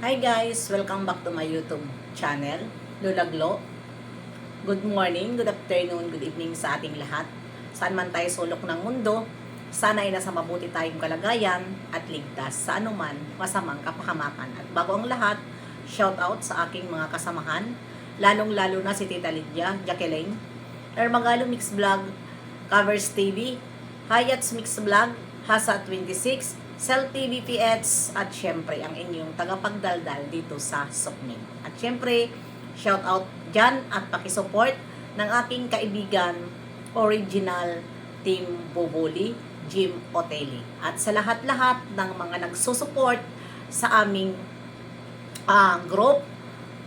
Hi guys! Welcome back to my YouTube channel, Lola Glo. Good morning, good afternoon, good evening sa ating lahat. Saan man tayo sulok ng mundo, sana ay nasa mabuti tayong kalagayan at ligtas sa anuman masamang kapahamakan. At bago ang lahat, shout out sa aking mga kasamahan, lalong-lalo na si Tita Lydia, Jacqueline, Ermagalo Mix Vlog, Covers TV, Hayats Mix Vlog, Hasa 26, Cell TV PH, at syempre ang inyong tagapagdaldal dito sa Soknin. At syempre, shout out dyan at pakisupport ng aking kaibigan, original Team Boboli, Jim Oteli. At sa lahat-lahat ng mga nagsusupport sa aming group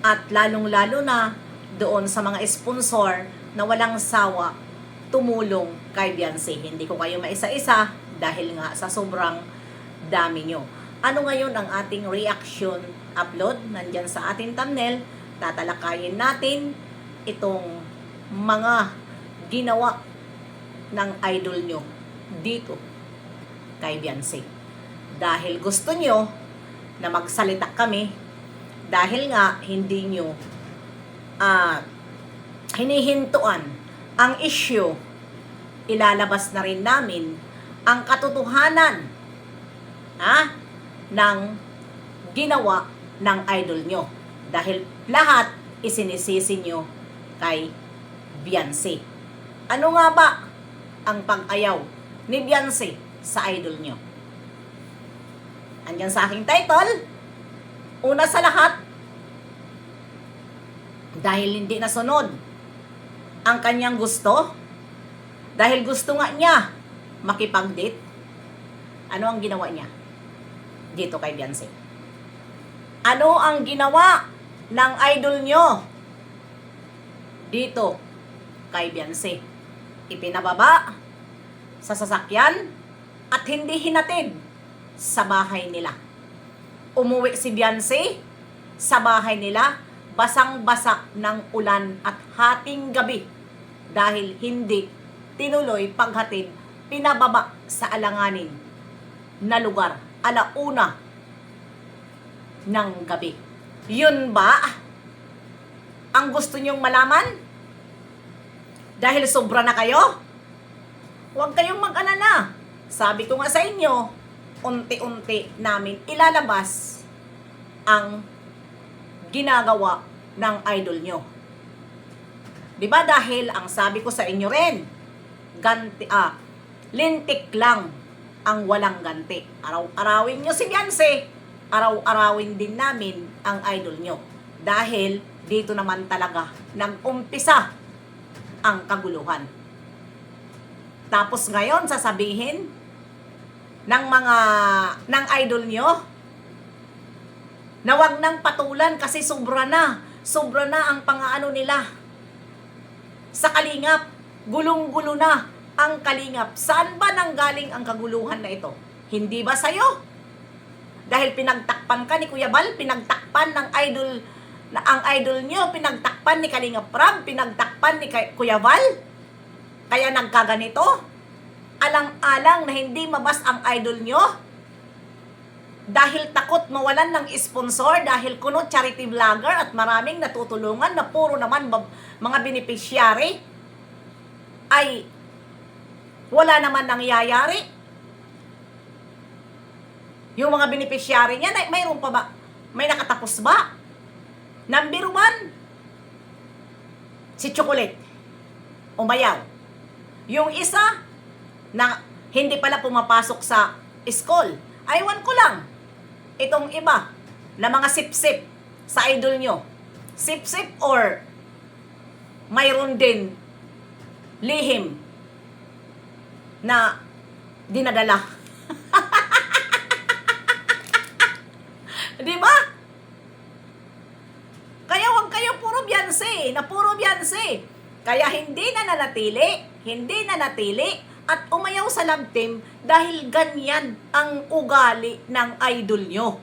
at lalong-lalo na doon sa mga sponsor na walang sawa tumulong kay Beyonce. Hindi ko kayo maisa-isa dahil nga sa sobrang dami nyo. Ano ngayon ang ating reaction upload? Nandyan sa ating thumbnail, tatalakayin natin itong mga ginawa ng idol nyo dito kay Beyonce. Dahil gusto nyo na magsalita kami, dahil nga hindi nyo hinihintuan ang issue, ilalabas na rin namin ang katotohanan ng ginawa ng idol nyo. Dahil lahat isinisisi nyo kay Beyonce. Ano nga ba ang pag-ayaw ni Beyonce sa idol nyo? Andyan sa aking title. Una sa lahat, dahil hindi nasunod ang kanyang gusto, dahil gusto nga niya makipag-date, ano ang ginawa niya dito kay Beyonce? Ano ang ginawa ng idol nyo dito kay Beyonce? Ipinababa sa sasakyan at hindi hinatid sa bahay nila. Umuwi si Beyonce sa bahay nila, basang-basa ng ulan at hating gabi dahil hindi tinuloy paghatid, pinababa sa alanganin na lugar, alauna ng gabi. Yun ba ang gusto nyong malaman? Dahil sobra na kayo? Huwag kayong mag-alala. Sabi ko nga sa inyo, unti-unti namin ilalabas ang ginagawa ng idol nyo. Diba dahil ang sabi ko sa inyo rin, lintik lang ang walang ganti. Araw-arawin nyo si Beyonce, araw-arawin din namin ang idol nyo. Dahil dito naman talaga nag-umpisa ang kaguluhan. Tapos ngayon sasabihin ng idol nyo na wag nang patulan kasi sobra na ang pangaano nila sa Kalingap. Gulong-gulo na ang Kalingap. Saan ba nanggaling ang kaguluhan na ito? Hindi ba sa'yo? Dahil pinagtakpan ka ni Kuya Bal, pinagtakpan ng idol, na ang idol nyo, pinagtakpan ni Kalingap Rab, pinagtakpan ni Kuya Bal. Kaya nagkaganito? Alang-alang na hindi mabas ang idol nyo? Dahil takot mawalan ng sponsor, dahil kuno charity vlogger at maraming natutulungan na puro naman mga beneficiary, ay wala naman nangyayari. Yung mga beneficiary niya, mayroon pa ba? May nakatapos ba? Number 1, si Chocolate, umayaw. Yung isa, na hindi pala pumapasok sa school. Aywan ko lang. Itong iba, na mga sip-sip sa idol nyo. Sip-sip or mayroon din lihim na dinadala. Di ba? Kaya wag kayo puro Beyonce. Kaya hindi na nanatili at umayaw sa love team dahil ganyan ang ugali ng idol nyo.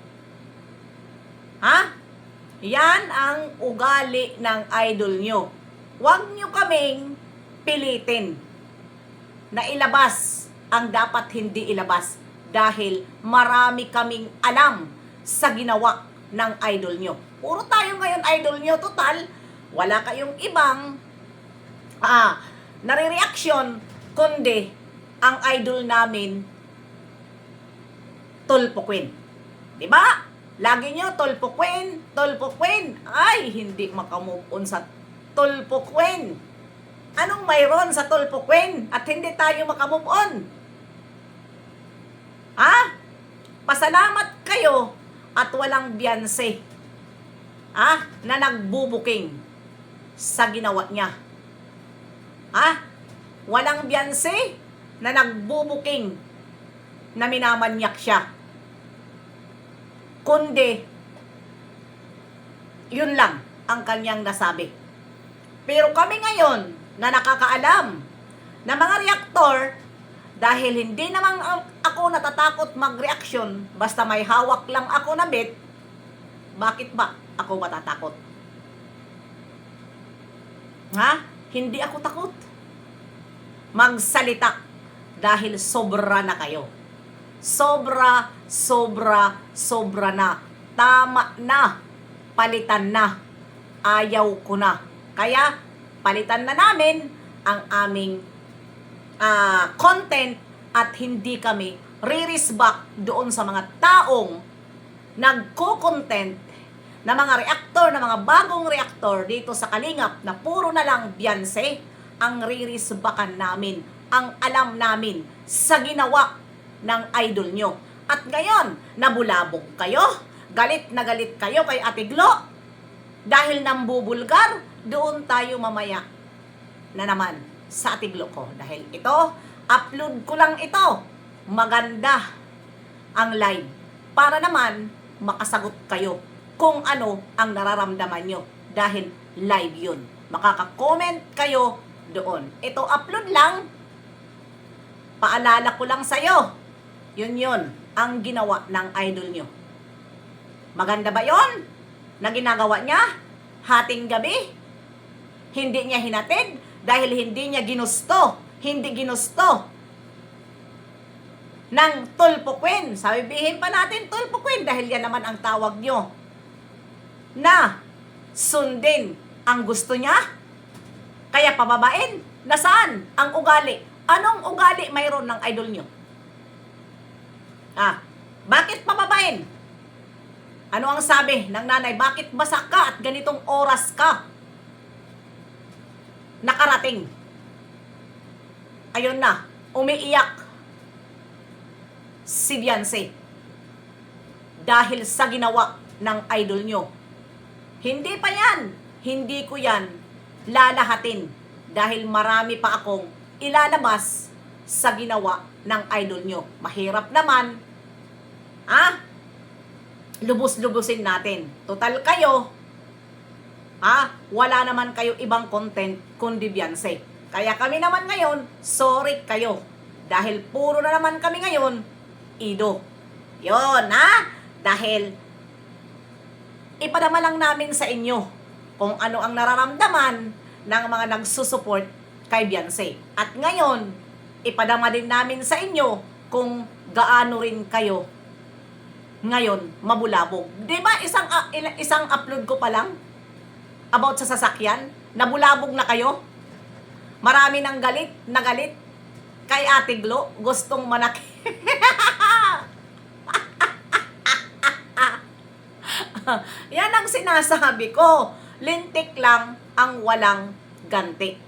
Yan ang ugali ng idol nyo. Huwag nyo kaming pilitin na ilabas ang dapat hindi ilabas dahil marami kaming alam sa ginawa ng idol nyo. Puro tayo ngayon idol nyo. Total, wala kayong ibang nare-reaction, kundi ang idol namin, Tulfo Queen. Diba? Lagi nyo, Tulfo Queen, Tulfo Queen. Ay, hindi makamove on sa Tulfo Queen. Anong mayroon sa Tulfo Queen at hindi tayo makamove on? Pasalamat kayo at walang Beyonce na nagbubuking sa ginawa niya. Walang Beyonce na nagbubuking na minamanyak siya. Kundi, yun lang ang kanyang nasabi. Pero kami ngayon na nakakaalam na mga reaktor, dahil hindi naman ako natatakot mag-reaction, basta may hawak lang ako na bit, bakit ba ako matatakot? Hindi ako takot magsalita dahil sobra na kayo. Sobra na. Tama na. Palitan na. Ayaw ko na. Kaya, palitan na namin ang aming content at hindi kami re-respect doon sa mga taong nagko-content na mga reactor, na mga bagong reactor dito sa Kalingap na puro na lang Beyonce ang re-respectan namin, ang alam namin sa ginawa ng idol nyo. At ngayon, nabulabog kayo, galit na galit kayo kay Ate Glo dahil nambubulgar. Doon tayo mamaya na naman sa Ate Glo ko. Dahil ito, upload ko lang ito. Maganda ang live para naman makasagot kayo kung ano ang nararamdaman nyo. Dahil live yun. Makaka-comment kayo doon. Ito, upload lang. Paalala ko lang sa'yo. Yun ang ginawa ng idol nyo. Maganda ba yon na ginagawa niya? Hating gabi? Hindi niya hinatid dahil hindi niya ginusto. Hindi ginusto ng Tulfo Queen. Sabihin pa natin Tulfo Queen dahil yan naman ang tawag nyo. Na sundin ang gusto niya. Kaya pababain. Nasaan ang ugali? Anong ugali mayroon ng idol nyo? Bakit pababain? Ano ang sabi ng nanay? Bakit basa ka at ganitong oras ka nakarating? Ayun na, umiiyak si Beyonce dahil sa ginawa ng idol nyo. Hindi pa yan. Hindi ko yan lalahatin dahil marami pa akong ilalabas sa ginawa ng idol nyo. Mahirap naman, lubos-lubusin natin. Total kayo, wala naman kayo ibang content kundi Beyonce. Kaya kami naman ngayon, sorry kayo. Dahil puro na naman kami ngayon, Ido. Yon, dahil ipadama lang namin sa inyo kung ano ang nararamdaman ng mga nagsusuport kay Beyonce. At ngayon, ipadama din namin sa inyo kung gaano rin kayo ngayon mabulabog. Diba isang upload ko pa lang about sa sasakyan, nabulabog na kayo? Marami nang galit kay Ate Glo, gustong manakit. Yan ang sinasabi ko. Lintik lang ang walang ganti.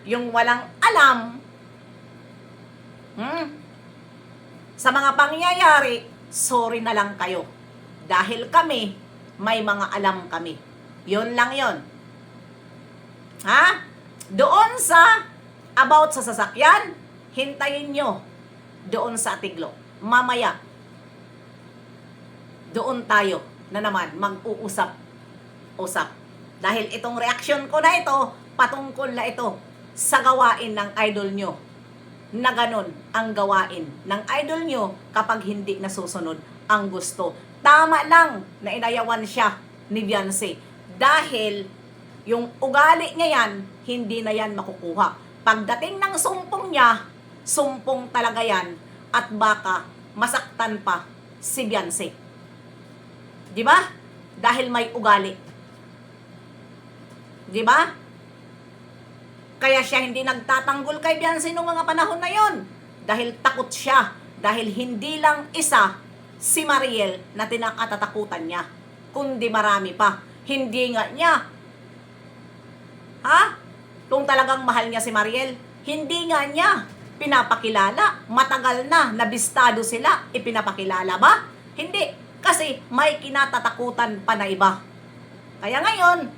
Yung walang alam sa mga pangyayari, sorry na lang kayo. Dahil kami, may mga alam kami. Yun lang yun. Doon sa about sa sasakyan, hintayin nyo doon sa Ate Glo. Mamaya, doon tayo na naman mag-uusap-usap. Dahil itong reaction ko na ito, patungkol na ito sa gawain ng idol nyo. Na ganun ang gawain ng idol nyo kapag hindi nasusunod ang gusto. Tama lang na inayawan siya ni Beyonce. Dahil yung ugali niya yan, hindi na yan makukuha. Pagdating ng sumpong niya, sumpong talaga yan at baka masaktan pa si Beyonce. Di ba? Dahil may ugali. Di ba? Kaya siya hindi nagtatanggol kay Beyonce nung mga panahon na yon. Dahil takot siya. Dahil hindi lang isa si Mariel na tinakatatakutan niya, kundi marami pa. Hindi nga niya. Ha? Kung talagang mahal niya si Mariel, hindi nga niya pinapakilala. Matagal na, nabistado sila, ipinapakilala ba? Hindi. Kasi may kinatatakutan pa na iba. Kaya ngayon,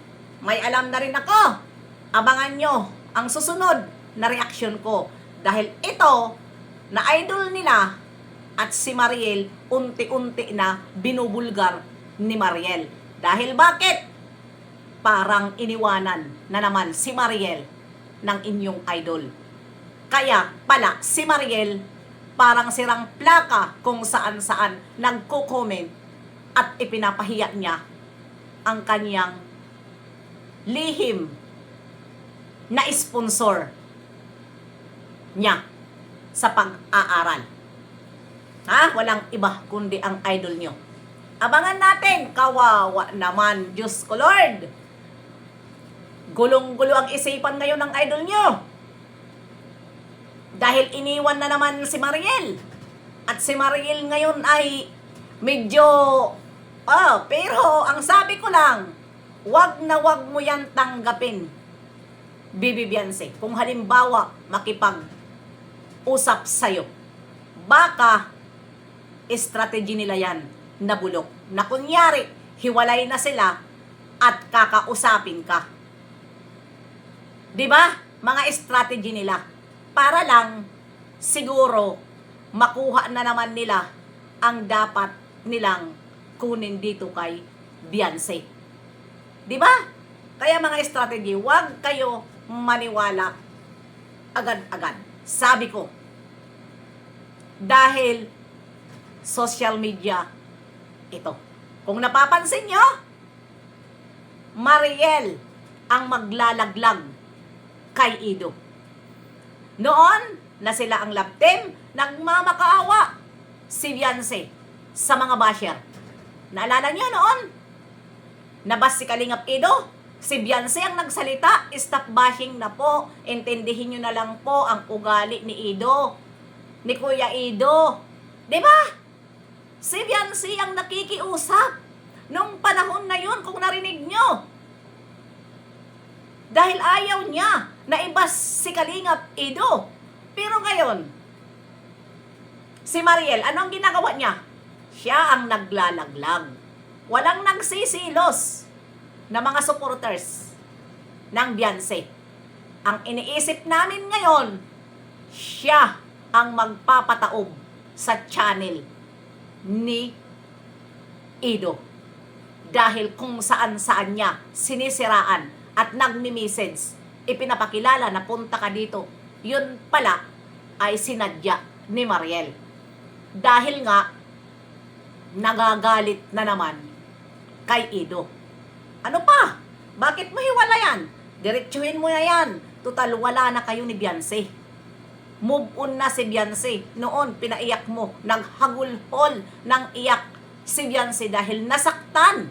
may alam na rin ako. Abangan nyo ang susunod na reaksyon ko. Dahil ito, na idol nila at si Mariel, unti-unti na binubulgar ni Mariel. Dahil bakit? Parang iniwanan na naman si Mariel ng inyong idol. Kaya pala si Mariel parang sirang plaka kung saan-saan nagko-comment at ipinapahiya niya ang kanyang lihim na sponsor niya sa pag-aaral. Ha? Walang iba kundi ang idol nyo. Abangan natin. Kawawa naman. Diyos ko Lord. Gulong-gulo ang isipan ngayon ng idol nyo. Dahil iniwan na naman si Mariel. At si Mariel ngayon ay medyo... pero ang sabi ko lang, wag na wag mo yan tanggapin, Bibi Beyonce. Kung halimbawa makipag-usap sa'yo, baka strategy nila yan na bulok. Na kunyari, hiwalay na sila at kakausapin ka. 'Di ba? Mga strategy nila para lang siguro makuha na naman nila ang dapat nilang kunin dito kay Beyonce. 'Di ba? Kaya mga strategy, huwag kayo maniwala agad-agad. Sabi ko, dahil social media ito. Kung napapansin nyo, Mariel ang maglalaglag kay Ido. Noon na sila ang love team, nagmamakaawa si Beyonce sa mga basher. Naalala niyo noon? Nabas si Kalingap Ido, si Beyonce ang nagsalita, stop bashing na po, intindihin nyo na lang po ang ugali ni Ido, ni Kuya Ido. Diba? Si Beyonce ang nakikiusap nung panahon na yun, kung narinig nyo. Dahil ayaw niya na ibas si Kalingap Ido. Pero ngayon, si Mariel, ano ang ginagawa niya? Siya ang naglalaglag. Walang nagsisilos na mga supporters ng Beyonce. Ang iniisip namin ngayon, siya ang magpapataob sa channel ni Ido. Dahil kung saan-saan niya sinisiraan at nagmi-message, ipinapakilala na punta ka dito, yun pala ay sinadya ni Mariel. Dahil nga, nagagalit na naman kay Ido. Ano pa? Bakit mo hiwalayan? Diretsuhin mo na yan. Total, wala na kayo ni Beyonce. Move on na si Beyonce. Noon, pinaiyak mo. Naghagulhol ng iyak si Beyonce dahil nasaktan.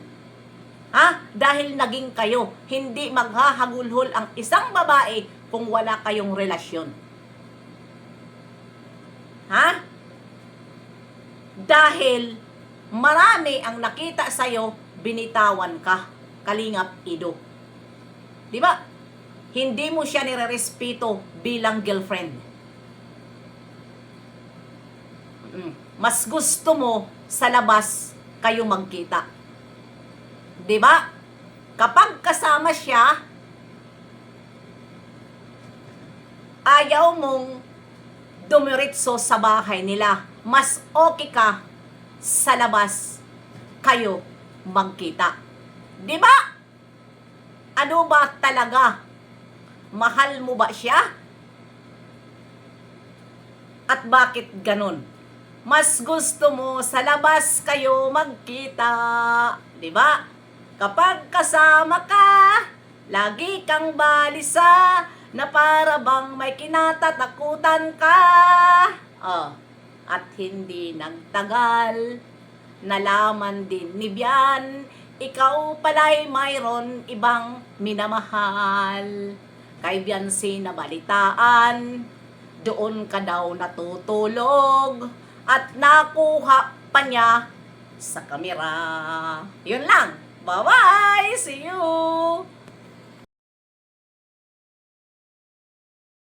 Ha? Dahil naging kayo. Hindi maghahagulhol ang isang babae kung wala kayong relasyon. Ha? Dahil marami ang nakita sa'yo, binitawan ka, Kalingap Ido. Di ba? Hindi mo siya nirerespeto bilang girlfriend. Mas gusto mo sa labas kayo magkita. 'Di ba? Kapag kasama siya, ayaw mong dumiretso sa bahay nila. Mas okay ka sa labas kayo magkita. 'Di ba? Ano ba talaga? Mahal mo ba siya? At bakit ganun? Mas gusto mo sa labas kayo magkita. 'Di ba? Kapag kasama ka, lagi kang balisa na para bang may kinatatakutan ka. At hindi nagtagal, nalaman din ni Bian, ikaw pala'y mayroon ibang minamahal. Kay Biancy nabalitaan, doon ka daw natutulog at nakuha pa niya sa kamera. Yun lang. Bye-bye! See you!